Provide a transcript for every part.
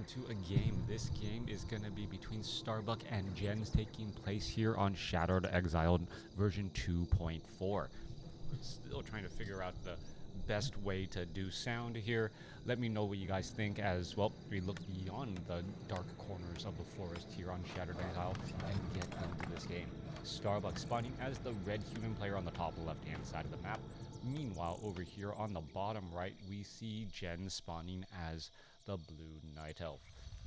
into a game. This game is going to be between Starbuck and Jens, taking place here on Shattered Exiled version 2.4. Still trying to figure out the best way to do sound here. Let me know what you guys think as well. We look beyond the dark corners of the forest here on Shattered Exile and get into this game. Starbuck spawning as the red human player on the top left-hand side of the map. Meanwhile, over here on the bottom right, we see Jen spawning as the blue night elf.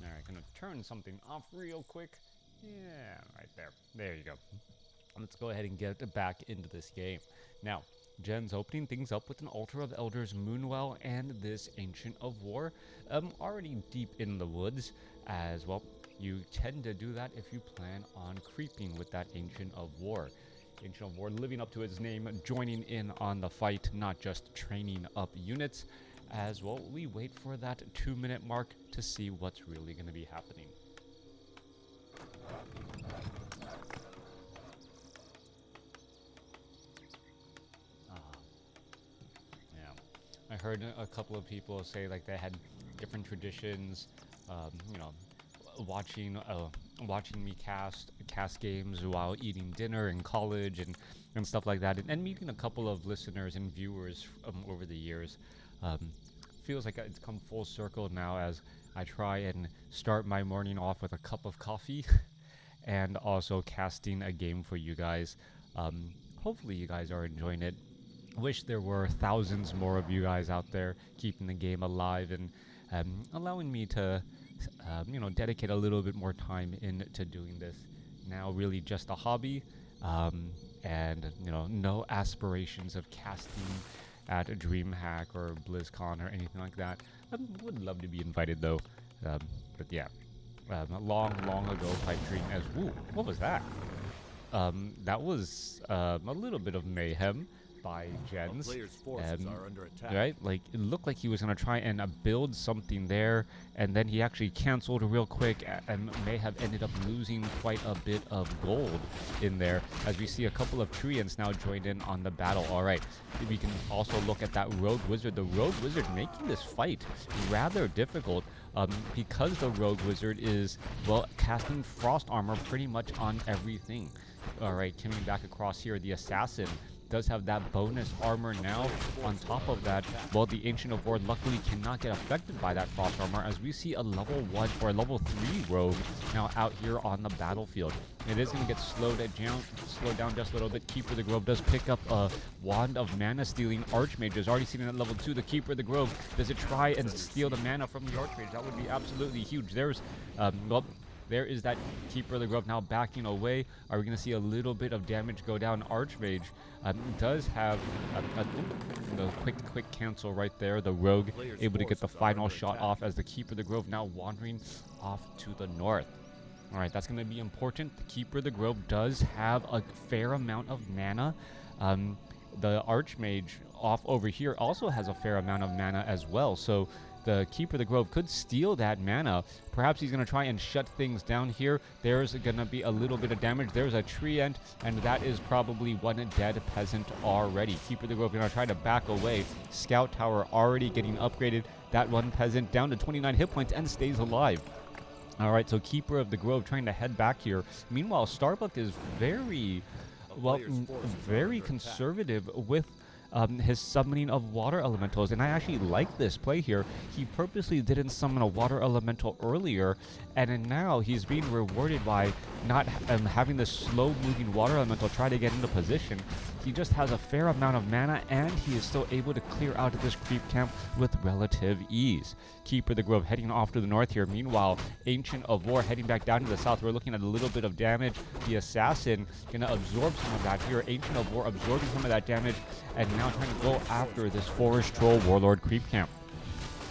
Alright, gonna turn something off real quick. Yeah, right there. There you go. Let's go ahead and get back into this game. Now, Jen's opening things up with an Altar of Elders, Moonwell, and this Ancient of War. Already deep in the woods, as well. You tend to do that if you plan on creeping with that Ancient of War. Ancient of War living up to its name, joining in on the fight, not just training up units. As well, we wait for that 2-minute mark to see what's really going to be happening. I heard a couple of people say like they had different traditions, you know, watching me cast games while eating dinner in college and stuff like that, and meeting a couple of listeners and viewers over the years. Feels like it's come full circle now as I try and start my morning off with a cup of coffee and also casting a game for you guys. Hopefully you guys are enjoying it. Wish there were thousands more of you guys out there keeping the game alive and allowing me to you know, dedicate a little bit more time into doing this. Now really just a hobby, and you know, no aspirations of casting at a DreamHack or BlizzCon or anything like that. Would love to be invited though, but yeah, long ago pipe dream as woo. What was that? That was a little bit of mayhem by Jens, right? Like it looked like he was gonna try and build something there, and then he actually canceled real quick and may have ended up losing quite a bit of gold in there. As we see a couple of treants now joined in on the battle. All right, we can also look at that Rogue Wizard. The Rogue Wizard making this fight rather difficult, because the Rogue Wizard is, well, casting frost armor pretty much on everything. All right, coming back across here, the Assassin does have that bonus armor now. On top of that, well, the Ancient of War luckily cannot get affected by that frost armor, as we see a level 1 or a level 3 rogue now out here on the battlefield. It is going to get slowed down just a little bit. Keeper of the Grove does pick up a Wand of Mana Stealing. Archmage is already sitting at level 2. The Keeper of the Grove, does it try and steal the mana from the Archmage? That would be absolutely huge. There's, well, there is that Keeper of the Grove now backing away. Are we going to see a little bit of damage go down? Archmage does have the quick cancel right there. The Rogue able to get the final shot off as the Keeper of the Grove now wandering off to the north. All right, that's going to be important. The Keeper of the Grove does have a fair amount of mana. The Archmage off over here also has a fair amount of mana as well. So the Keeper of the Grove could steal that mana. Perhaps he's going to try and shut things down here. There's going to be a little bit of damage. There's a treant, and that is probably one dead peasant already. Keeper of the Grove going to try to back away. Scout Tower already getting upgraded. That one peasant down to 29 hit points and stays alive. All right, so Keeper of the Grove trying to head back here. Meanwhile, Starbuck is very, well, very conservative with his summoning of water elementals, and I actually like this play here. He purposely didn't summon a water elemental earlier, and then now he's being rewarded by not having this slow-moving water elemental try to get into position. He just has a fair amount of mana, and he is still able to clear out of this creep camp with relative ease. Keeper of the Grove heading off to the north here. Meanwhile, Ancient of War heading back down to the south. We're looking at a little bit of damage. The Assassin going to absorb some of that here. Ancient of War absorbing some of that damage, and now trying to go after this Forest Troll Warlord creep camp.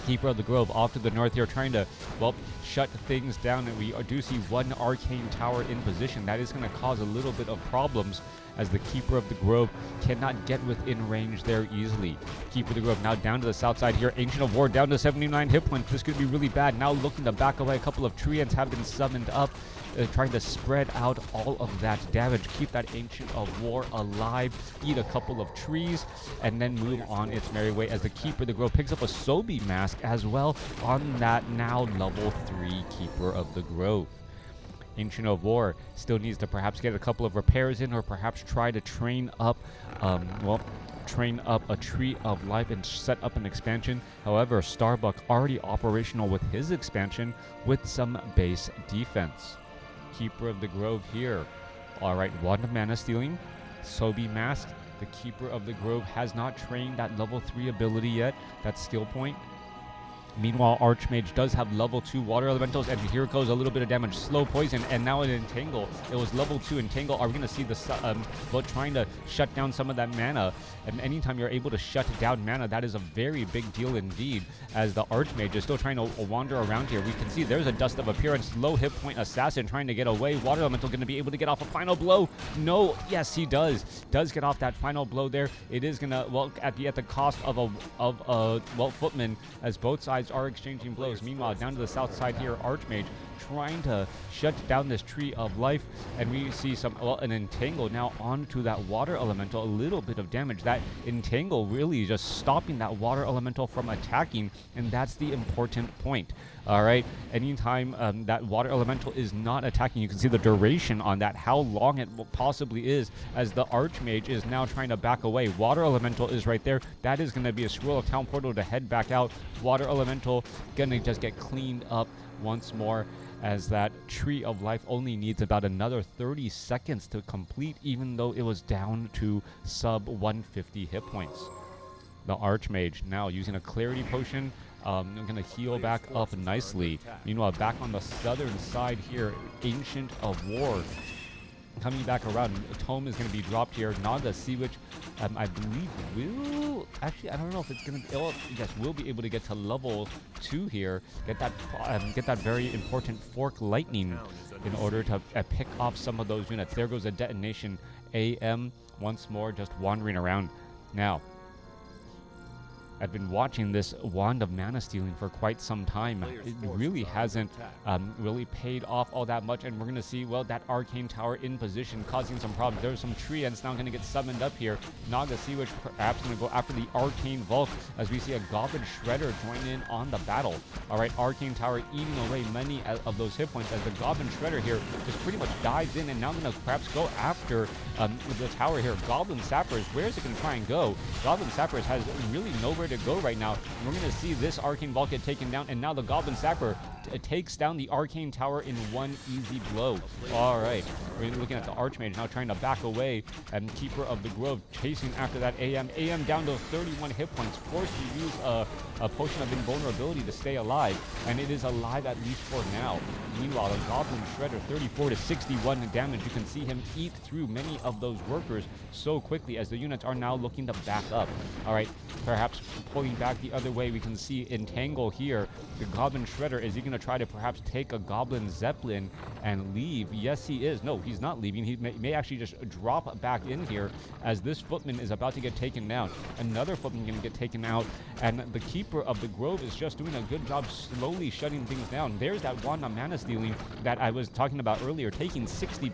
Keeper of the Grove off to the north here, trying to, well, shut things down, and we do see one arcane tower in position. That is going to cause a little bit of problems as the Keeper of the Grove cannot get within range there easily. Keeper of the Grove now down to the south side here. Ancient of War down to 79 hit points. This could be really bad. Now looking to back away. A couple of treants have been summoned up. trying to spread out all of that damage, keep that Ancient of War alive, eat a couple of trees, and then move on its merry way as the Keeper of the Grove picks up a Sobi mask as well on that now level 3 Keeper of the Grove. Ancient of War still needs to perhaps get a couple of repairs in, or perhaps try to train up, train up a Tree of Life and set up an expansion. However, Starbuck already operational with his expansion with some base defense. Keeper of the Grove here. Alright, Wand of Mana Stealing, Sobi Mask. The Keeper of the Grove has not trained that level 3 ability yet, that skill point. Meanwhile, Archmage does have level 2 water elementals, and here goes a little bit of damage. Slow poison, and now an entangle. It was level 2 entangle. Are we going to see the trying to shut down some of that mana? And anytime you're able to shut down mana, that is a very big deal indeed, as the Archmage is still trying to wander around here. We can see there's a Dust of Appearance, low hit point assassin trying to get away. Water elemental going to be able to get off a final blow. No, yes, he does get off that final blow there. It is going to, well, at the cost of a footman, as both sides are exchanging blows. Meanwhile, down to the south side here, Archmage trying to shut down this Tree of Life, and we see an entangle now onto that water elemental. A little bit of damage. That entangle really just stopping that water elemental from attacking, and that's the important point. All right, anytime that water elemental is not attacking, you can see the duration on that, how long it possibly is, as the Archmage is now trying to back away. Water elemental is right there. That is going to be a Scroll of Town Portal to head back out. Water elemental gonna just get cleaned up once more, as that Tree of Life only needs about another 30 seconds to complete, even though it was down to sub 150 hit points. The Archmage now using a Clarity Potion, going to heal back up nicely. Meanwhile, back on the southern side here, Ancient of War coming back around. A tome is going to be dropped here. Naga Sea Witch, I believe will, actually, I don't know if it's going to, yes, we'll be able to get to level 2 here. Get that very important Fork Lightning in order to pick off some of those units. There goes a detonation. AM once more just wandering around. Now, I've been watching this Wand of Mana Stealing for quite some time. It really hasn't really paid off all that much, and we're going to see, well, that Arcane Tower in position causing some problems. There's some tree ants now going to get summoned up here. Naga Sea Witch perhaps going to go after the Arcane Vault, as we see a Goblin Shredder join in on the battle. All right, Arcane Tower eating away many of those hit points, as the Goblin Shredder here just pretty much dives in, and now going to perhaps go after the tower here. Goblin Sappers, where is it going to try and go? Goblin Sappers has really nowhere to go right now, and we're going to see this Arcane Vault get taken down, and now the Goblin Sapper takes down the Arcane Tower in one easy blow. All right, we're looking at the Archmage now trying to back away, and Keeper of the Grove chasing after that AM. AM down to 31 hit points, forced to use a potion of invulnerability to stay alive, and it is alive at least for now. Meanwhile, the Goblin Shredder, 34 to 61 damage. You can see him eat through many of those workers so quickly, as the units are now looking to back up. All right, perhaps pulling back the other way, we can see Entangle here. The Goblin Shredder, is he going to try to perhaps take a Goblin Zeppelin and leave? Yes, he is. No, he's not leaving. He may actually just drop back in here, as this Footman is about to get taken down. Another Footman going to get taken out, and the Keeper of the Grove is just doing a good job slowly shutting things down. There's that Wand of Mana Stealing that I was talking about earlier, taking 60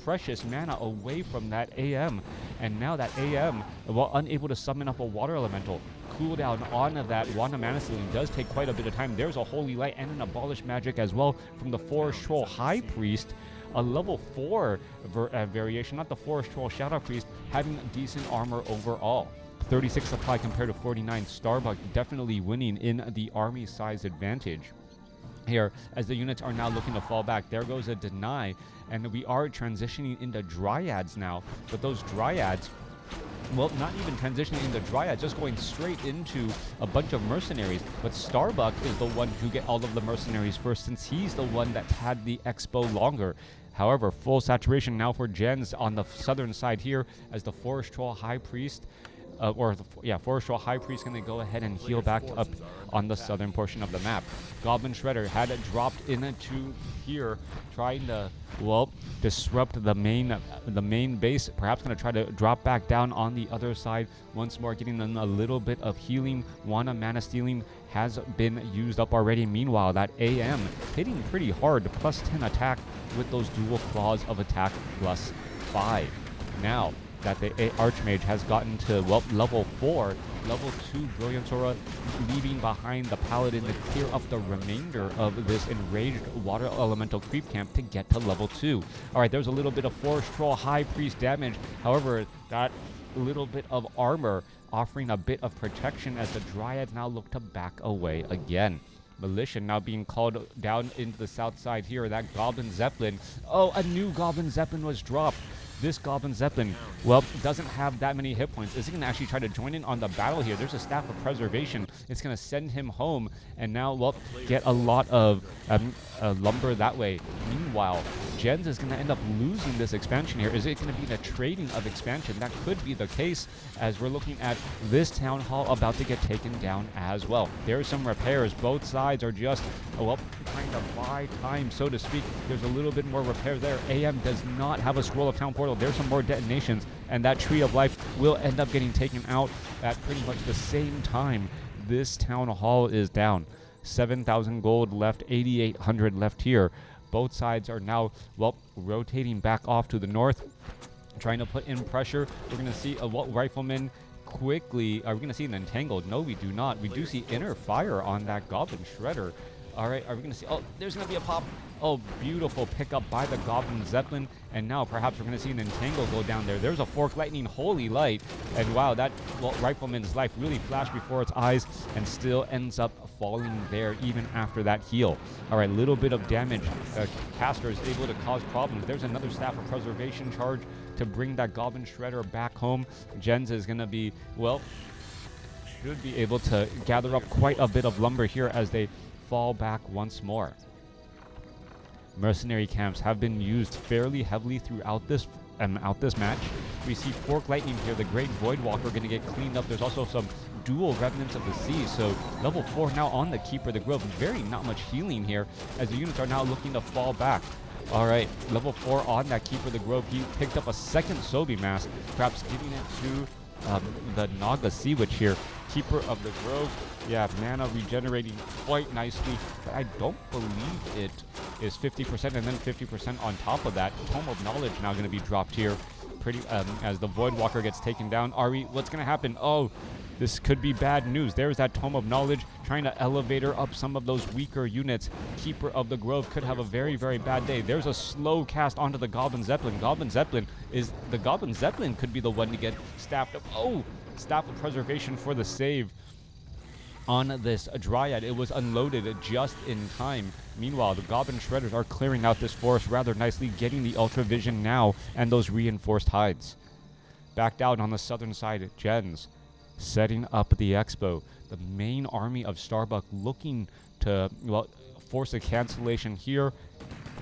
precious mana away from that AM, and now that AM, well, unable to summon up a Water Elemental. Cooldown on that Wand of Mana Stealing does take quite a bit of time. There's a Holy Light and an Abolish Magic as well from the Forest Troll High Priest. A level 4 variation, not the Forest Troll Shadow Priest, having decent armor overall. 36 supply compared to 49. Starbuck definitely winning in the army size advantage here, as the units are now looking to fall back. There goes a Deny, and we are transitioning into Dryads now, but those Dryads, well, not even transitioning into Dryads, just going straight into a bunch of mercenaries. But Starbuck is the one who get all of the mercenaries first, since he's the one that had the expo longer. However, full saturation now for gens on the southern side here, as the Forest Troll High Priest, Forest Troll High Priest going to go ahead and heal back up on the southern portion of the map. Goblin Shredder had it dropped into here, trying to, well, disrupt the main base. Perhaps going to try to drop back down on the other side once more, getting them a little bit of healing. Wand of Mana Stealing has been used up already. Meanwhile, that AM hitting pretty hard, +10 attack with those dual claws of attack +5. Now, that the Archmage has gotten to, well, level 4. Level 2 Brilliant Aura, leaving behind the Paladin to clear up the remainder of this enraged Water Elemental creep camp to get to level 2. Alright, there's a little bit of Forest Troll High Priest damage. However, that little bit of armor offering a bit of protection as the Dryads now look to back away again. Militia now being called down into the south side here. That Goblin Zeppelin. Oh, a new Goblin Zeppelin was dropped. This Goblin Zeppelin, well, doesn't have that many hit points. Is he going to actually try to join in on the battle here? There's a Staff of Preservation. It's going to send him home and now, well, get a lot of lumber that way. Meanwhile, Jens is going to end up losing this expansion here. Is it going to be the trading of expansion? That could be the case as we're looking at this town hall about to get taken down as well. There are some repairs. Both sides are just, well, trying to buy time, so to speak. There's a little bit more repair there. AM does not have a Scroll of Town Portal. There's some more detonations, and that Tree of Life will end up getting taken out at pretty much the same time this town hall is down. 7,000 gold left, 8,800 left here. Both sides are now, well, rotating back off to the north, trying to put in pressure. We're going to see a Rifleman quickly. Are we going to see an Entangled? No, we do not. We do see Inner Fire on that Goblin Shredder. All right, are we going to see... Oh, there's going to be a pop. Oh, beautiful pickup by the Goblin Zeppelin. And now perhaps we're going to see an Entangle go down there. There's a Fork Lightning, Holy Light. And wow, that, well, Rifleman's life really flashed before its eyes and still ends up falling there even after that heal. All right, little bit of damage. Caster is able to cause problems. There's another Staff of Preservation charge to bring that Goblin Shredder back home. Jens is going to be, well, should be able to gather up quite a bit of lumber here as they fall back once more. Mercenary camps have been used fairly heavily throughout this match. We see Fork Lightning here, the Great Voidwalker, going to get cleaned up. There's also some dual Remnants of the Sea, so level 4 now on the Keeper of the Grove. Very not much healing here as the units are now looking to fall back. All right, level 4 on that Keeper of the Grove. He picked up a second Sobi Mask, perhaps giving it to the Naga Sea Witch here. Keeper of the Grove, yeah, mana regenerating quite nicely, but I don't believe it is 50% and then 50% on top of that. Tome of Knowledge now going to be dropped here pretty as the Voidwalker gets taken down. What's going to happen? Oh, this could be bad news. There's that Tome of Knowledge trying to elevator up some of those weaker units. Keeper of the Grove could have a very, very bad day. There's a slow cast onto the Goblin Zeppelin. Goblin Zeppelin could be the one to get staffed up. Oh, Staff of Preservation for the save on this Dryad. It was unloaded just in time. Meanwhile, the Goblin Shredders are clearing out this forest rather nicely, getting the Ultra Vision now and those reinforced hides. Back down on the southern side, Jens setting up the expo. The main army of Starbuck looking to, well, force a cancellation here.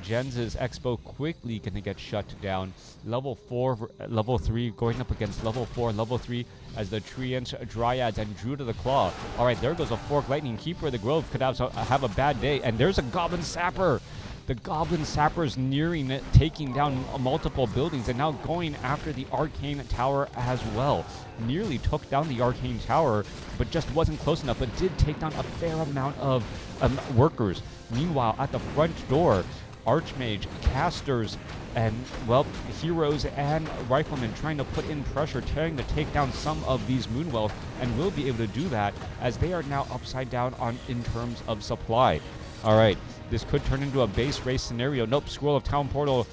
Jens' expo quickly going to get shut down. Level 4, level 3 going up against level 4, level 3 as the Treants, Dryads, and Druid of the Claw. All right, there goes a Fork Lightning. Keeper of the Grove could have a bad day. And there's a Goblin Sapper. The Goblin Sapper's nearing it, taking down multiple buildings and now going after the Arcane Tower as well. Nearly took down the Arcane Tower, but just wasn't close enough, but did take down a fair amount of workers. Meanwhile, at the front door, Archmage, casters, and, well, heroes and riflemen trying to put in pressure, trying to take down some of these Moonwells, and will be able to do that as they are now upside down in terms of supply. All right, this could turn into a base race scenario. Nope, Scroll of Town Portal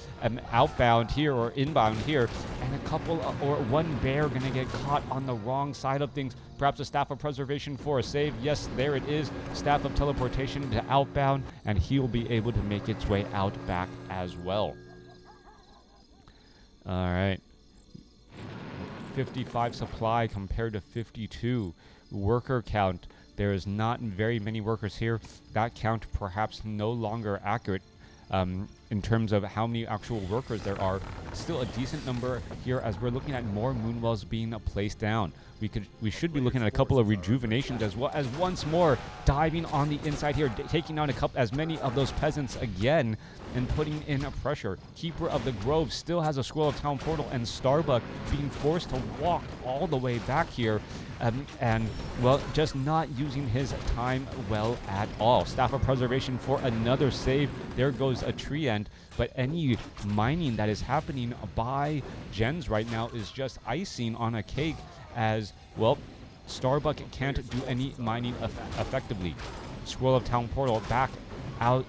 outbound here or inbound here, and a couple or one bear gonna get caught on the wrong side of things. Perhaps a Staff of Preservation for a save. Yes, there it is. Staff of Teleportation to outbound, and he'll be able to make its way out back as well. All right. 55 supply compared to 52. Worker count. There is not very many workers here. That count perhaps no longer accurate in terms of how many actual workers there are. Still a decent number here as we're looking at more Moonwells being placed down. We should be looking at a couple of rejuvenations as well as once more diving on the inside here, taking down as many of those peasants again and putting in a pressure. Keeper of the Grove still has a Scroll of Town Portal, and Starbuck being forced to walk all the way back here and, well, just not using his time well at all. Staff of Preservation for another save. There goes a Treant. percent, but any mining that is happening by gens right now is just icing on a cake, as well, Starbuck can't do any mining effectively. Scroll of Town Portal back out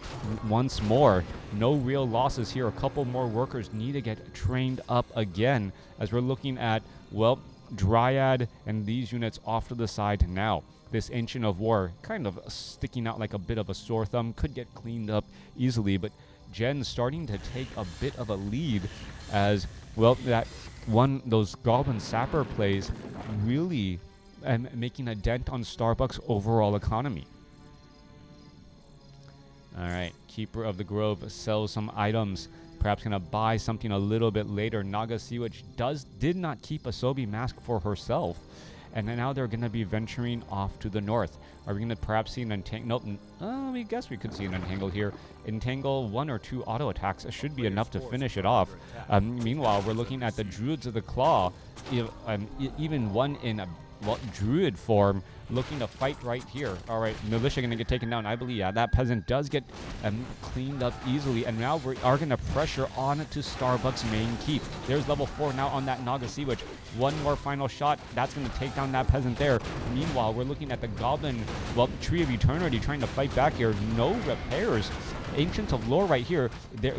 once more. No real losses here. A couple more workers need to get trained up again, as we're looking at, well, Dryad and these units off to the side now. This Ancient of War kind of sticking out like a bit of a sore thumb, could get cleaned up easily, but Gen starting to take a bit of a lead, as well, that one, those Goblin Sapper plays really making a dent on Starbuck's overall economy. Alright, Keeper of the Grove sells some items. Perhaps gonna buy something a little bit later. Naga Sea Witch did not keep a Sobi mask for herself. And now they're gonna be venturing off to the north. Are we gonna perhaps see an entangle? Nope. We guess we could see an entangle here. Entangle, 1 or 2 auto attacks should be enough to finish it off. Meanwhile, we're looking at the Druids of the Claw. Even one in Druid form looking to fight right here. All right, Militia going to get taken down. I believe, yeah, that peasant does get cleaned up easily. And now we are going to pressure on to Starbuck's main keep. There's level 4 now on that Naga Sea Witch. One more final shot. That's going to take down that peasant there. Meanwhile, we're looking at the Goblin, well, Tree of Eternity trying to fight back here. No repairs. Ancients of Lore right here.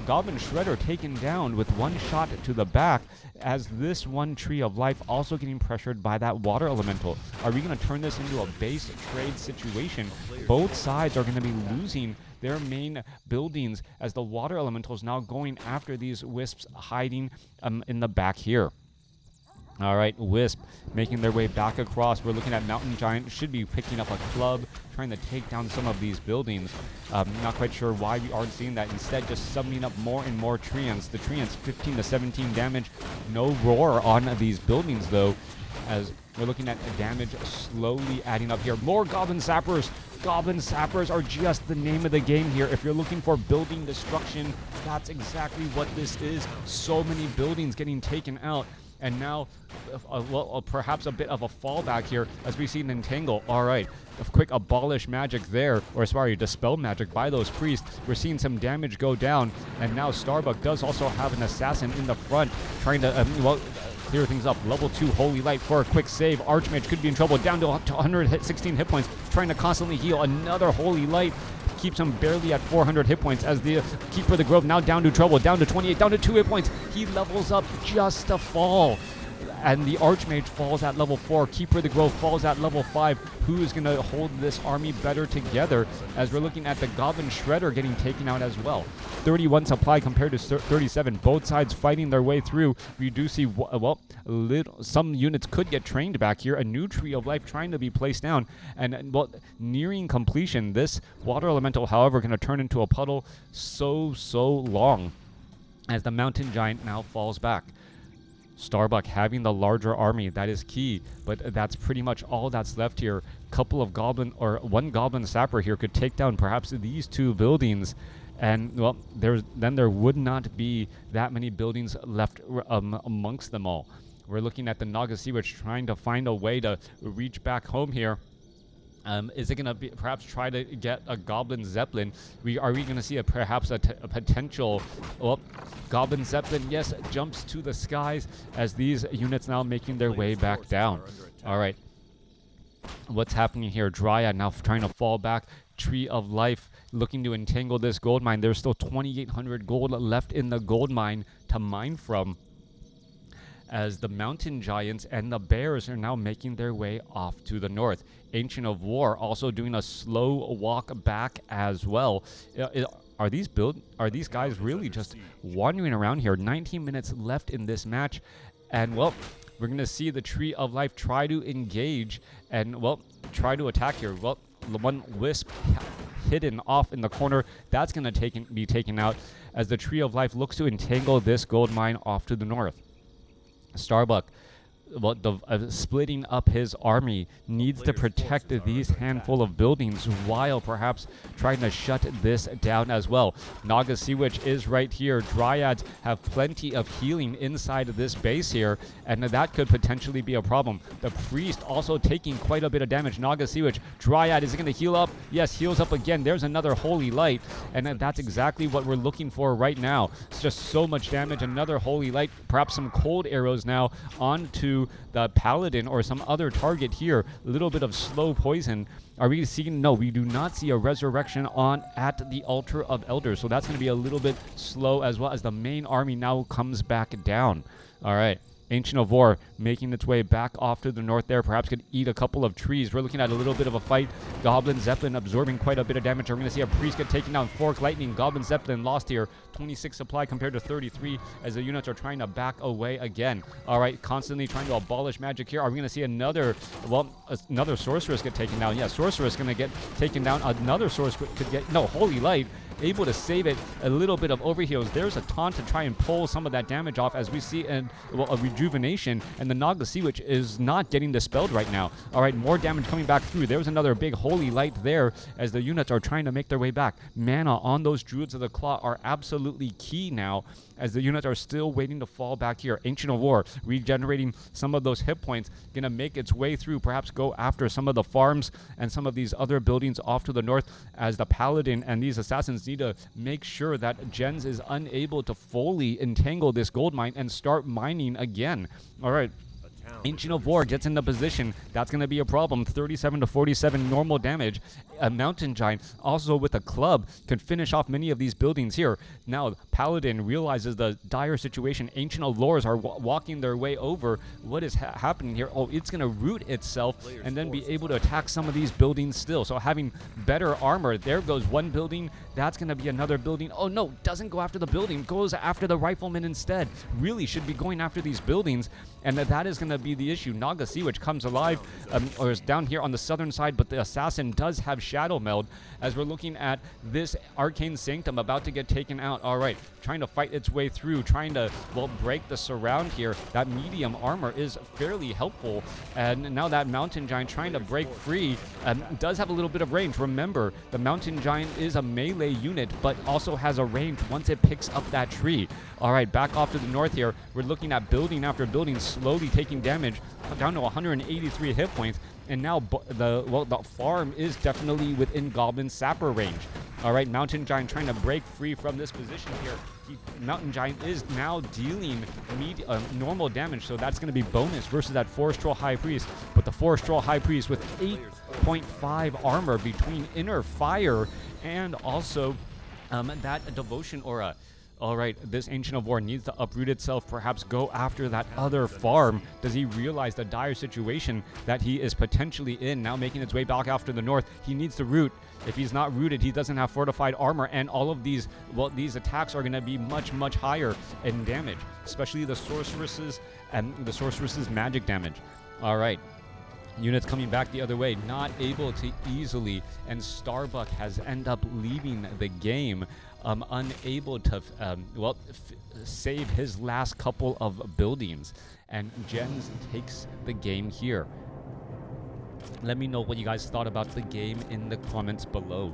Goblin Shredder taken down with one shot to the back, as this one Tree of Life also getting pressured by that Water Elemental. Are we going to turn this into a base trade situation? Both sides are going to be losing their main buildings, as the Water Elemental is now going after these Wisps hiding in the back here. All right, Wisp making their way back across. We're looking at Mountain Giant. Should be picking up a club, trying to take down some of these buildings. Not quite sure why we aren't seeing that. Instead, just summoning up more and more Treants. The Treants, 15 to 17 damage. No roar on these buildings, though, as we're looking at damage slowly adding up here. More Goblin Sappers. Goblin Sappers are just the name of the game here. If you're looking for building destruction, that's exactly what this is. So many buildings getting taken out. And now, perhaps a bit of a fallback here as we see an entangle. All right, a quick abolish magic there, or sorry, dispel magic by those priests. We're seeing some damage go down, and now Starbuck does also have an assassin in the front trying to, clear things up. Level 2 Holy Light for a quick save. Archmage could be in trouble, down to 116 hit points, trying to constantly heal. Another Holy Light keeps him barely at 400 hit points, as the Keeper of the Grove now down to trouble, down to 28, down to 2 hit points. He levels up just to fall, and the Archmage falls at level 4. Keeper of the Grove falls at level 5. Who is going to hold this army better together, as we're looking at the Goblin Shredder getting taken out as well. 31 supply compared to 37. Both sides fighting their way through. We do see, some units could get trained back here. A new Tree of Life trying to be placed down, and nearing completion. This Water Elemental, however, going to turn into a puddle so long, as the Mountain Giant now falls back. Starbuck having the larger army, that is key, but that's pretty much all that's left here. Couple of Goblin, or one Goblin Sapper here could take down perhaps these 2 buildings, and well, there would not be that many buildings left amongst them all. We're looking at the Naga Sea Witch trying to find a way to reach back home here. Is it going to be perhaps try to get a Goblin Zeppelin? Are we going to see perhaps a potential Goblin Zeppelin? Yes, jumps to the skies, as these units now making their way back down. All right. What's happening here? Dryad now trying to fall back. Tree of Life looking to entangle this gold mine. There's still 2,800 gold left in the gold mine to mine from, as the Mountain Giants and the Bears are now making their way off to the north. Ancient of War also doing a slow walk back as well. Are these guys really just wandering around here? 19 minutes left in this match, and well, we're going to see the Tree of Life try to engage and try to attack here. Well, the one Wisp hidden off in the corner, that's going to be taken out, as the Tree of Life looks to entangle this gold mine off to the north. Starbuck splitting up his army, needs to protect these handful of buildings while perhaps trying to shut this down as well. Naga Sea Witch is right here. Dryads have plenty of healing inside of this base here, and that could potentially be a problem. The priest also taking quite a bit of damage. Naga Sea Witch, Dryad, is it going to heal up? Yes, heals up again. There's another Holy Light, and that's exactly what we're looking for right now. It's just so much damage. Another Holy Light, perhaps some cold arrows now onto the Paladin or some other target here. A little bit of slow poison. Are we seeing? No, we do not see a resurrection on at the Altar of Elders, so that's going to be a little bit slow as well as the main army now comes back down. All right. Ancient of War making its way back off to the north there. Perhaps could eat a couple of trees. We're looking at a little bit of a fight. Goblin Zeppelin absorbing quite a bit of damage. We're going to see a priest get taken down. Fork Lightning. Goblin Zeppelin lost here. 26 supply compared to 33 as the units are trying to back away again. All right, constantly trying to abolish magic here. Are we going to see another, another Sorceress get taken down? Yeah, Sorceress going to get taken down. Another Sorceress could get, no, Holy Light. Able to save it. A little bit of overheals. There's a taunt to try and pull some of that damage off as we see a rejuvenation, and the Naga Sea Witch is not getting dispelled right now. All right, more damage coming back through. There's another big Holy Light there as the units are trying to make their way back. Mana on those Druids of the Claw are absolutely key now as the units are still waiting to fall back here. Ancient of War regenerating some of those hit points, gonna make its way through, perhaps go after some of the farms and some of these other buildings off to the north as the Paladin and these assassins need to make sure that Jens is unable to fully entangle this gold mine and start mining again. All right. Ancient of War gets into position. That's going to be a problem. 37 to 47 normal damage. A Mountain Giant, also with a club, can finish off many of these buildings here. Now, Paladin realizes the dire situation. Ancient Allures are walking their way over. What is happening here? Oh, it's going to root itself and then be able to attack some of these buildings still. So having better armor. There goes one building. That's going to be another building. Oh, no, doesn't go after the building. Goes after the rifleman instead. Really should be going after these buildings. And that is going to be the issue. Naga Sea Witch comes alive, or is down here on the southern side, but the assassin does have Shadow Meld as we're looking at this Arcane Sanctum about to get taken out. All right, trying to fight its way through, trying to, break the surround here. That medium armor is fairly helpful, and now that Mountain Giant trying to break free does have a little bit of range. Remember, the Mountain Giant is a melee unit, but also has a range once it picks up that tree. All right, back off to the north here. We're looking at building after building slowly taking damage, down to 183 hit points. And now the farm is definitely within Goblin Sapper range. All right, Mountain Giant trying to break free from this position here. Mountain Giant is now dealing normal damage, so that's going to be bonus versus that Forest Troll High Priest. But the Forest Troll High Priest with 8.5 armor between Inner Fire and also that Devotion Aura. All right, this Ancient of War needs to uproot itself, perhaps go after that other farm. Does he realize the dire situation that he is potentially in, now making its way back after the north? He needs to root. If he's not rooted, he doesn't have fortified armor, and all of these, these attacks are going to be much, much higher in damage, especially the sorceresses and the sorceresses' magic damage. All right. Units coming back the other way, not able to easily, and Starbuck has ended up leaving the game, unable to, save his last couple of buildings, and Jens takes the game here. Let me know what you guys thought about the game in the comments below.